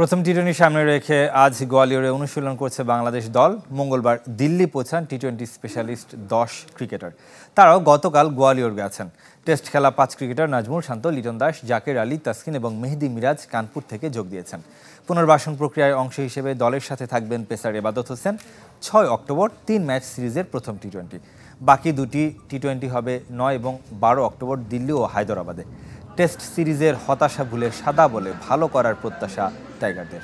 প্রথম টি-20 সামনে রেখে আজ গোয়ালিয়রে অনুশীলন করছে বাংলাদেশ দল। মঙ্গলবার দিল্লি পৌঁছান টি-20 স্পেশালিস্ট 10 ক্রিকেটার। তারাও গতকাল গোয়ালিয়র গেছেন। টেস্ট খেলা 5 ক্রিকেটার নাজমুল শান্ত, লিটন দাস, জাকের আলী, তাসকিন এবং মেহেদী মিরাজ কানপুর থেকে যোগ দিয়েছেন। পুনর্বাসন প্রক্রিয়ার অংশ হিসেবে দলের সাথে থাকবেন পেসার এবাদত হোসেন। 6 অক্টোবর 3 ম্যাচ সিরিজের প্রথম টি-20। বাকি দুটি টি-20 হবে 9 এবং 12 অক্টোবর দিল্লি ও হায়দরাবাদে। টেস্ট সিরিজের হতাশা ভুলে সাদা বলে ভালো করার প্রত্যাশা টাইগারদের।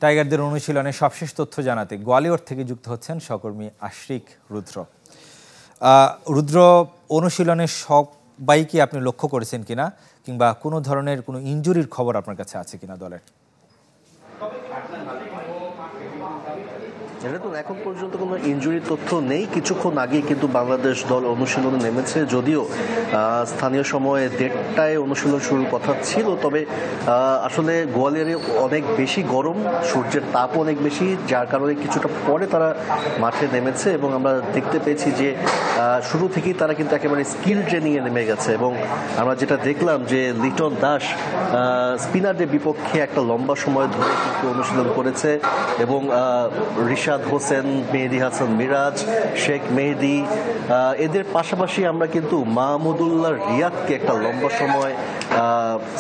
টাইগারদের অনুশীলনে সবশেষ তথ্য জানাতে গোয়ালিয়র থেকে যুক্ত হচ্ছেন সহকর্মী আশরিক রুদ্র। রুদ্র, অনুশীলনে সবাইকে আপনি লক্ষ্য করেছেন কিনা, কিংবা কোনো ধরনের কোনো ইনজুরির খবর আপনার কাছে আছে কিনা দলের? তো এখন পর্যন্ত কোনো ইনজুরির তথ্য নেই। কিছুক্ষণ আগে কিন্তু বাংলাদেশ দল অনুশীলনে নেমেছে, যদিও স্থানীয় সময়ে 1:30টায় অনুশীলন শুরুর কথা ছিল। তবে আসলে গোয়ালিয়রে অনেক বেশি গরম, সূর্যের তাপও অনেক বেশি, যার কারণে কিছুটা পরে তারা মাঠে নেমেছে এবং আমরা দেখতে পেয়েছি যে শুরু থেকেই তারা কিন্তু একেবারে স্কিল ট্রেনিংয়ে নেমে গেছে। এবং আমরা যেটা দেখলাম যে লিটন দাস স্পিনারদের বিপক্ষে একটা লম্বা সময় ধরে কিন্তু অনুশীলন করেছে এবং রিশাদ হোসেন, মেহেদী হাসান মিরাজ, শেখ মেহেদী, এদের পাশাপাশি আমরা কিন্তু মাহমুদুল্লাহ রিয়াদকে একটা লম্বা সময়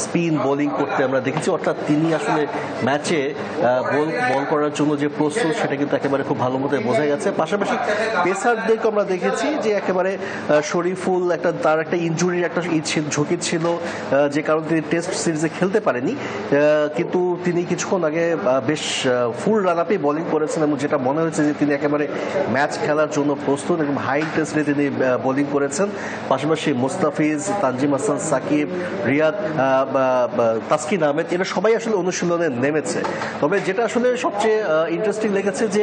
স্পিন বোলিং করতে আমরা দেখেছি। অর্থাৎ তিনি আসলে ম্যাচে বল করার জন্য যে প্রস্তুত, সেটা কিন্তু একেবারে খুব ভালো মতো বোঝা গেছে। পাশাপাশি পেসারদেরকে আমরা দেখেছি যে একেবারে শরীফুল তার একটা ইনজুরির একটা ঝুঁকি ছিল, যে কারণে তিনি টেস্ট সিরিজে খেলতে পারেনি। কিন্তু তিনি কিছুক্ষণ আগে বেশ ফুল রান আপে বোলিং করেছেন এবং যেটা মনে হয়েছে যে তিনি একেবারে ম্যাচ খেলার জন্য প্রস্তুত এবং হাই ইন্টেন্সিটি তিনি বোলিং করেছেন। পাশাপাশি মুস্তাফিজ, তানজিম হাসান সাকিব, রিয়াদ, তাসকিন আহমেদ, এরা সবাই আসলে অনুশীলনে নেমেছে। তবে যেটা আসলে সবচেয়ে ইন্টারেস্টিং লেগেছে যে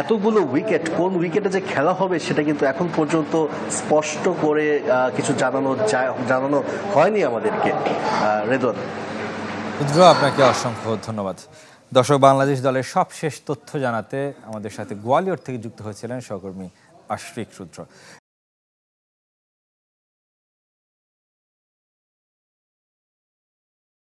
এতগুলো উইকেট, কোন উইকেটে যে খেলা হবে সেটা কিন্তু এখন পর্যন্ত স্পষ্ট করে কিছু জানানো হয়নি আমাদেরকে। রেদন, আপনাকে অসংখ্য ধন্যবাদ। দর্শক, বাংলাদেশ দলের সবশেষ তথ্য জানাতে আমাদের সাথে গোয়ালিয়র থেকে যুক্ত হয়েছিলেন সহকর্মী আশরিক রুদ্র।